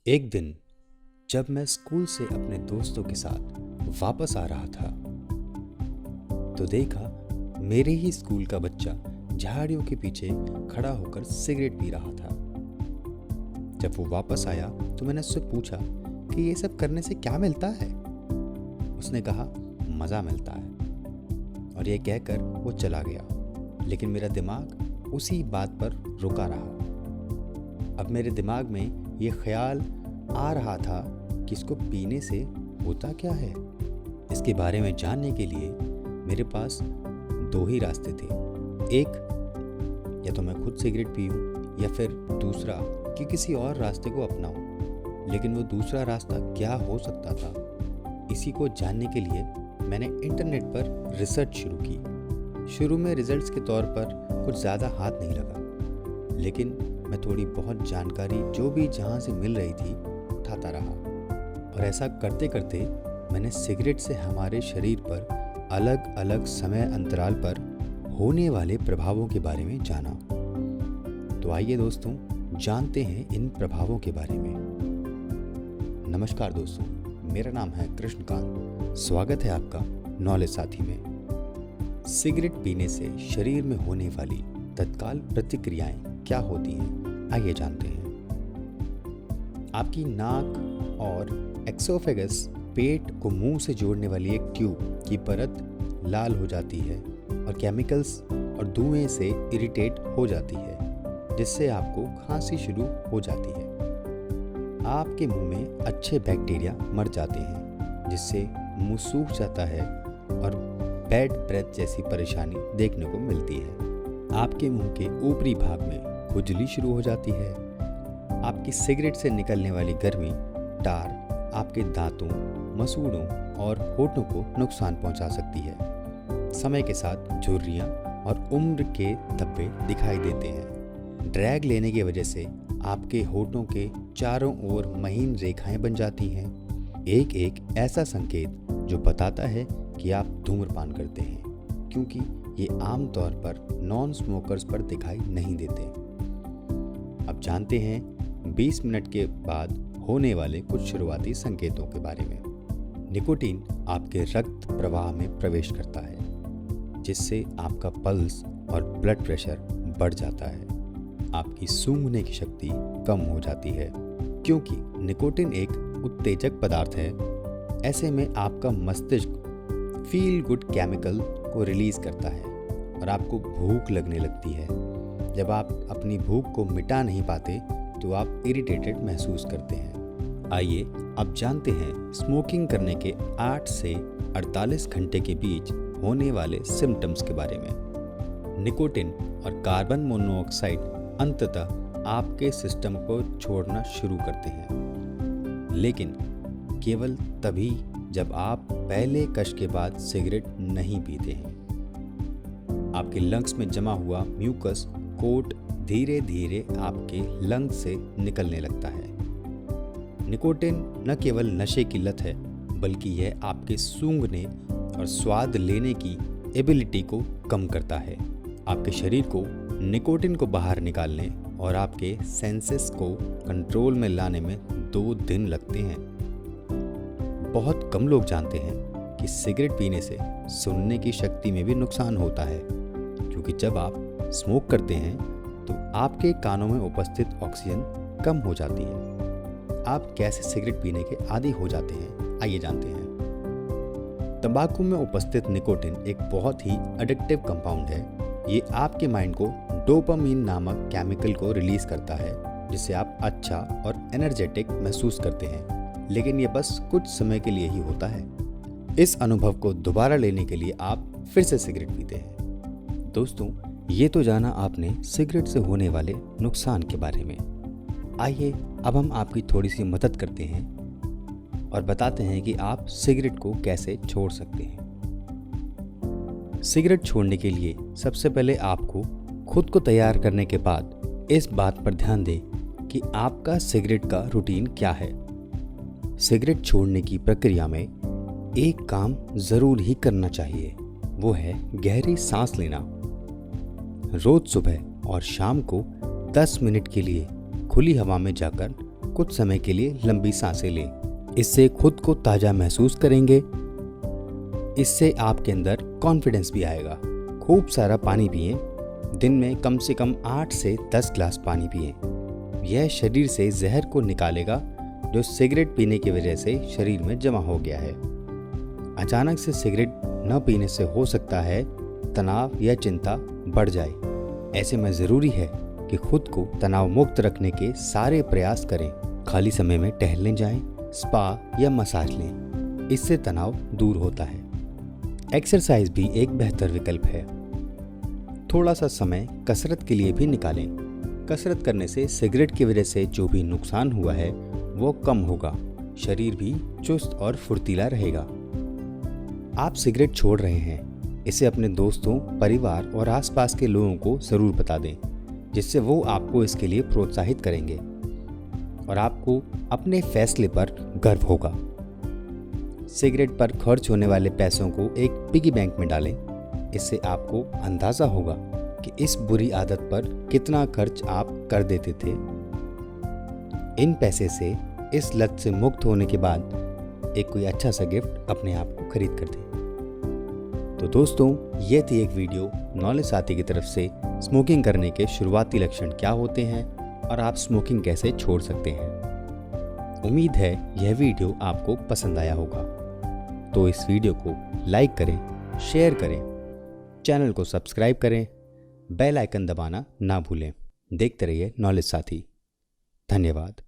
एक दिन जब मैं स्कूल से अपने दोस्तों के साथ वापस आ रहा था तो देखा मेरे ही स्कूल का बच्चा झाड़ियों के पीछे खड़ा होकर सिगरेट पी रहा था। जब वो वापस आया तो मैंने उससे पूछा कि ये सब करने से क्या मिलता है। उसने कहा मज़ा मिलता है और ये कहकर वो चला गया, लेकिन मेरा दिमाग उसी बात पर रुका रहा। अब मेरे दिमाग में ये ख्याल आ रहा था कि इसको पीने से होता क्या है। इसके बारे में जानने के लिए मेरे पास दो ही रास्ते थे। एक, या तो मैं खुद सिगरेट पीऊं या फिर दूसरा कि किसी और रास्ते को अपनाऊं। लेकिन वो दूसरा रास्ता क्या हो सकता था, इसी को जानने के लिए मैंने इंटरनेट पर रिसर्च शुरू की। शुरू में रिजल्ट्स के तौर पर कुछ ज़्यादा हाथ नहीं लगा, लेकिन मैं थोड़ी बहुत जानकारी जो भी जहाँ से मिल रही थी उठाता रहा। और ऐसा करते करते मैंने सिगरेट से हमारे शरीर पर अलग अलग समय अंतराल पर होने वाले प्रभावों के बारे में जाना। तो आइए दोस्तों, जानते हैं इन प्रभावों के बारे में। नमस्कार दोस्तों, मेरा नाम है कृष्णकांत। स्वागत है आपका नॉलेज साथी में। सिगरेट पीने से शरीर में होने वाली तत्काल प्रतिक्रियाएं क्या होती हैं, आइए जानते हैं। आपकी नाक और एक्सोफेगस, पेट को मुंह से जोड़ने वाली एक ट्यूब की परत लाल हो जाती है और केमिकल्स और धुएं से इरिटेट हो जाती है, जिससे आपको खांसी शुरू हो जाती है। आपके मुंह में अच्छे बैक्टीरिया मर जाते हैं, जिससे मुंह सूख जाता है और बैड ब्रेथ जैसी परेशानी देखने को मिलती है। आपके मुंह के ऊपरी भाग में खुजली शुरू हो जाती है। आपकी सिगरेट से निकलने वाली गर्मी टार आपके दांतों, मसूड़ों और होठों को नुकसान पहुंचा सकती है। समय के साथ झुर्रियां और उम्र के धब्बे दिखाई देते हैं। ड्रैग लेने की वजह से आपके होठों के चारों ओर महीन रेखाएं बन जाती हैं। एक एक ऐसा संकेत जो बताता है कि आप धूम्रपान करते हैं, क्योंकि ये आमतौर पर नॉन स्मोकर्स पर दिखाई नहीं देते। अब जानते हैं 20 मिनट के बाद होने वाले कुछ शुरुआती संकेतों के बारे में। निकोटीन आपके रक्त प्रवाह में प्रवेश करता है, जिससे आपका पल्स और ब्लड प्रेशर बढ़ जाता है। आपकी सूंघने की शक्ति कम हो जाती है, क्योंकि निकोटीन एक उत्तेजक पदार्थ है। ऐसे में आपका मस्तिष्क फील गुड केमिकल को रिलीज करता है और आपको भूख लगने लगती है। जब आप अपनी भूख को मिटा नहीं पाते तो आप इरिटेटेड महसूस करते हैं। आइए अब जानते हैं स्मोकिंग करने के 8 से 48 घंटे के बीच होने वाले सिम्टम्स के बारे में। निकोटीन और कार्बन मोनोऑक्साइड अंततः आपके सिस्टम को छोड़ना शुरू करते हैं, लेकिन केवल तभी जब आप पहले कश के बाद सिगरेट नहीं पीते हैं। आपके लंग्स में जमा हुआ म्यूकस कोट धीरे धीरे आपके लंग्स से निकलने लगता है। निकोटीन न केवल नशे की लत है, बल्कि यह आपके सूंघने और स्वाद लेने की एबिलिटी को कम करता है। आपके शरीर को निकोटीन को बाहर निकालने और आपके सेंसेस को कंट्रोल में लाने में 2 दिन लगते हैं। बहुत कम लोग जानते हैं कि सिगरेट पीने से सुनने की शक्ति में भी नुकसान होता है, क्योंकि जब आप स्मोक करते हैं तो आपके कानों में उपस्थित ऑक्सीजन कम हो जाती है। आप कैसे सिगरेट पीने के आदी हो जाते हैं, आइए जानते हैं। तंबाकू में उपस्थित निकोटीन एक बहुत ही एडिक्टिव कंपाउंड है। ये आपके माइंड को डोपामीन नामक केमिकल को रिलीज करता है, जिससे आप अच्छा और एनर्जेटिक महसूस करते हैं, लेकिन ये बस कुछ समय के लिए ही होता है। इस अनुभव को दोबारा लेने के लिए आप फिर से सिगरेट पीते हैं। दोस्तों, ये तो जाना आपने सिगरेट से होने वाले नुकसान के बारे में। आइए अब हम आपकी थोड़ी सी मदद करते हैं और बताते हैं कि आप सिगरेट को कैसे छोड़ सकते हैं। सिगरेट छोड़ने के लिए सबसे पहले आपको खुद को तैयार करने के बाद इस बात पर ध्यान दें कि आपका सिगरेट का रूटीन क्या है। सिगरेट छोड़ने की प्रक्रिया में एक काम जरूर ही करना चाहिए, वो है गहरी सांस लेना। रोज सुबह और शाम को 10 मिनट के लिए खुली हवा में जाकर कुछ समय के लिए लंबी सांसें लें। इससे खुद को ताज़ा महसूस करेंगे। इससे आपके अंदर कॉन्फिडेंस भी आएगा। खूब सारा पानी पिएं। दिन में कम से कम 8 से 10 ग्लास पानी पिएं। यह शरीर से जहर को निकालेगा जो सिगरेट पीने की वजह से शरीर में जमा हो गया है। अचानक से सिगरेट न पीने से हो सकता है तनाव या चिंता बढ़ जाए। ऐसे में ज़रूरी है कि खुद को तनाव मुक्त रखने के सारे प्रयास करें। खाली समय में टहलने जाएं, स्पा या मसाज लें। इससे तनाव दूर होता है। एक्सरसाइज भी एक बेहतर विकल्प है। थोड़ा सा समय कसरत के लिए भी निकालें। कसरत करने से सिगरेट की वजह से जो भी नुकसान हुआ है वो कम होगा। शरीर भी चुस्त और फुर्तीला रहेगा। आप सिगरेट छोड़ रहे हैं, इसे अपने दोस्तों, परिवार और आसपास के लोगों को ज़रूर बता दें, जिससे वो आपको इसके लिए प्रोत्साहित करेंगे और आपको अपने फैसले पर गर्व होगा। सिगरेट पर खर्च होने वाले पैसों को एक पिगी बैंक में डालें। इससे आपको अंदाज़ा होगा कि इस बुरी आदत पर कितना खर्च आप कर देते थे। इन पैसे से इस लत से मुक्त होने के बाद एक कोई अच्छा सा गिफ्ट अपने आप को खरीद कर दें। तो दोस्तों, ये थी एक वीडियो नॉलेज साथी की तरफ से स्मोकिंग करने के शुरुआती लक्षण क्या होते हैं और आप स्मोकिंग कैसे छोड़ सकते हैं। उम्मीद है यह वीडियो आपको पसंद आया होगा। तो इस वीडियो को लाइक करें, शेयर करें, चैनल को सब्सक्राइब करें, बेल आइकन दबाना ना भूलें। देखते रहिए नॉलेज साथी। धन्यवाद।